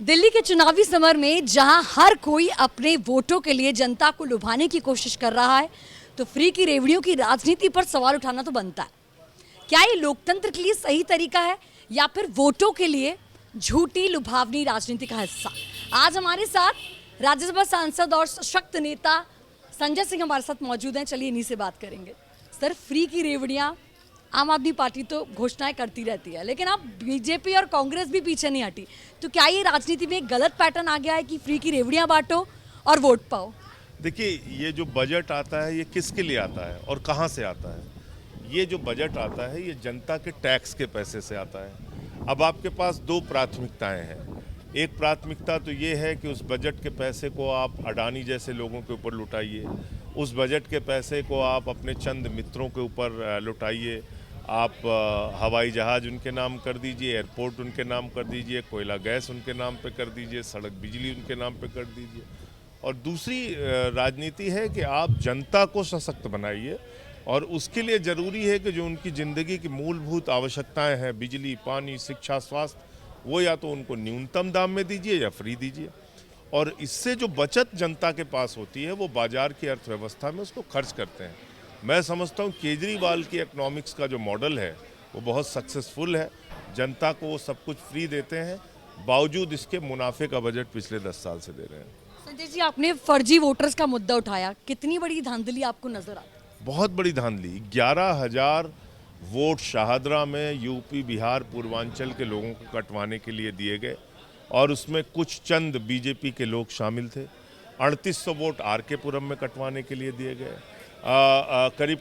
दिल्ली के चुनावी समर में जहां हर कोई अपने वोटों के लिए जनता को लुभाने की कोशिश कर रहा है, तो फ्री की रेवड़ियों की राजनीति पर सवाल उठाना तो बनता है। क्या ये लोकतंत्र के लिए सही तरीका है या फिर वोटों के लिए झूठी लुभावनी राजनीति का हिस्सा? आज हमारे साथ राज्यसभा सांसद और सशक्त नेता संजय सिंह हमारे साथ मौजूद हैं। चलिए इन्हीं से बात करेंगे। सर, फ्री की रेवड़ियां आम आदमी पार्टी तो घोषणाएं करती रहती है, लेकिन अब बीजेपी और कांग्रेस भी पीछे नहीं हटी। तो क्या ये राजनीति में एक गलत पैटर्न आ गया है कि फ्री की रेवड़ियां बांटो और वोट पाओ? देखिए, ये जो बजट आता है ये किसके लिए आता है और कहाँ से आता है? ये जो बजट आता है ये जनता के टैक्स के पैसे से आता है। अब आपके पास दो प्राथमिकताएं हैं। एक प्राथमिकता तो ये है कि उस बजट के पैसे को आप अडानी जैसे लोगों के ऊपर लुटाइए, उस बजट के पैसे को आप अपने चंद मित्रों के ऊपर लुटाइए। आप हवाई जहाज़ उनके नाम कर दीजिए, एयरपोर्ट उनके नाम कर दीजिए, कोयला गैस उनके नाम पे कर दीजिए, सड़क बिजली उनके नाम पे कर दीजिए। और दूसरी राजनीति है कि आप जनता को सशक्त बनाइए, और उसके लिए ज़रूरी है कि जो उनकी ज़िंदगी की मूलभूत आवश्यकताएं हैं, बिजली, पानी, शिक्षा, स्वास्थ्य, वो या तो उनको न्यूनतम दाम में दीजिए या फ्री दीजिए। और इससे जो बचत जनता के पास होती है वो बाजार की अर्थव्यवस्था में उसको खर्च करते हैं। मैं समझता हूँ केजरीवाल की इकोनॉमिक्स का जो मॉडल है वो बहुत सक्सेसफुल है। जनता को वो सब कुछ फ्री देते हैं, बावजूद इसके मुनाफे का बजट पिछले 10 साल से दे रहे हैं। संजय जी, आपने फर्जी वोटर्स का मुद्दा उठाया। कितनी बड़ी धांधली आपको नजर आती है? बहुत बड़ी धांधली। 11,000 वोट शाहदरा में यूपी, बिहार, पूर्वांचल के लोगों को कटवाने के लिए दिए गए, और उसमें कुछ चंद बीजेपी के लोग शामिल थे। 3800 वोट आर.के. पुरम में कटवाने के लिए दिए गए। करीब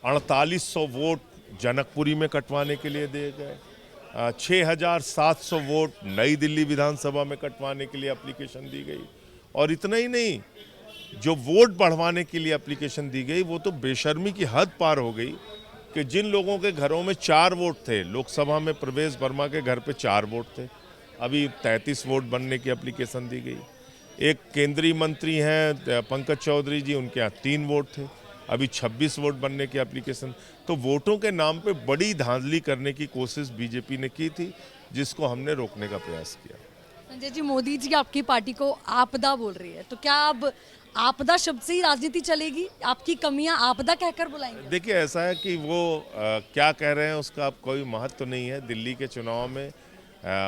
4800 वोट जनकपुरी में कटवाने के लिए दिए गए। 6700 वोट नई दिल्ली विधानसभा में कटवाने के लिए एप्लीकेशन दी गई। और इतना ही नहीं, जो वोट बढ़वाने के लिए एप्लीकेशन दी गई वो तो बेशर्मी की हद पार हो गई कि जिन लोगों के घरों में 4 वोट थे, लोकसभा में प्रवेश वर्मा के घर पे 4 वोट थे, अभी 33 वोट बनने की एप्लीकेशन दी गई। एक केंद्रीय मंत्री हैं पंकज चौधरी जी, उनके यहाँ 3 वोट थे, अभी 26 वोट बनने की एप्लीकेशन। तो वोटों के नाम पे बड़ी धांधली करने की कोशिश बीजेपी ने की थी, जिसको हमने रोकने का प्रयास किया। संजय जी, मोदी जी आपकी पार्टी को आपदा बोल रही है, तो क्या अब आपदा शब्द से ही राजनीति चलेगी? आपकी कमियां आपदा कहकर बुलाएंगे? देखिए, ऐसा है कि वो क्या कह रहे हैं उसका अब कोई महत्व नहीं है। दिल्ली के चुनाव में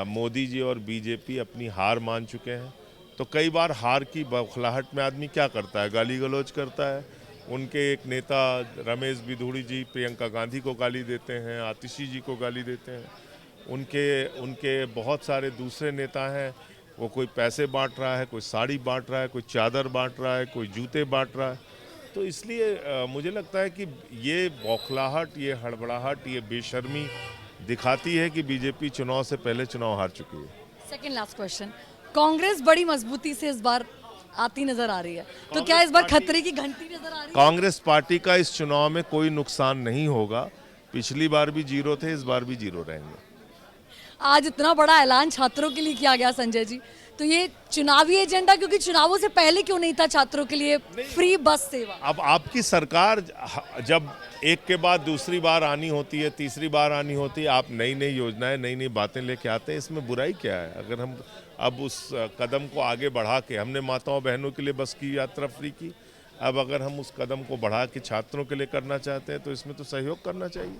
मोदी जी और बीजेपी अपनी हार मान चुके हैं। तो कई बार हार की बौखलाहट में आदमी क्या करता है, गाली गलौज करता है। उनके एक नेता रमेश बिधूड़ी जी प्रियंका गांधी को गाली देते हैं, आतिशी जी को गाली देते हैं। उनके बहुत सारे दूसरे नेता हैं, वो कोई पैसे बांट रहा है, कोई साड़ी बांट रहा है, कोई चादर बांट रहा है, कोई जूते बांट रहा है। तो इसलिए मुझे लगता है कि ये बौखलाहट, ये हड़बड़ाहट, ये बेशर्मी दिखाती है कि बीजेपी चुनाव से पहले चुनाव हार चुकी है। सेकंड लास्ट क्वेश्चन, कांग्रेस बड़ी मजबूती से इस बार आती नजर आ रही है, तो क्या इस बार खतरे की घंटी नजर आ रही है? कांग्रेस पार्टी का इस चुनाव में कोई नुकसान नहीं होगा। पिछली बार भी 0 थे, इस बार भी 0 रहेंगे। आज इतना बड़ा ऐलान छात्रों के लिए किया गया संजय जी, तो ये चुनावी एजेंडा, क्योंकि चुनावों से पहले क्यों नहीं था छात्रों के लिए फ्री बस सेवा? अब आपकी सरकार जब एक के बाद दूसरी बार आनी होती है, तीसरी बार आनी होती है, आप नई नई योजनाएं, नई नई बातें लेके आते हैं, इसमें बुराई क्या है? अगर हम अब उस कदम को आगे बढ़ा के, हमने माताओं बहनों के लिए बस की यात्रा फ्री की, अब अगर हम उस कदम को बढ़ा के छात्रों के लिए करना चाहते हैं तो इसमें तो सहयोग करना चाहिए।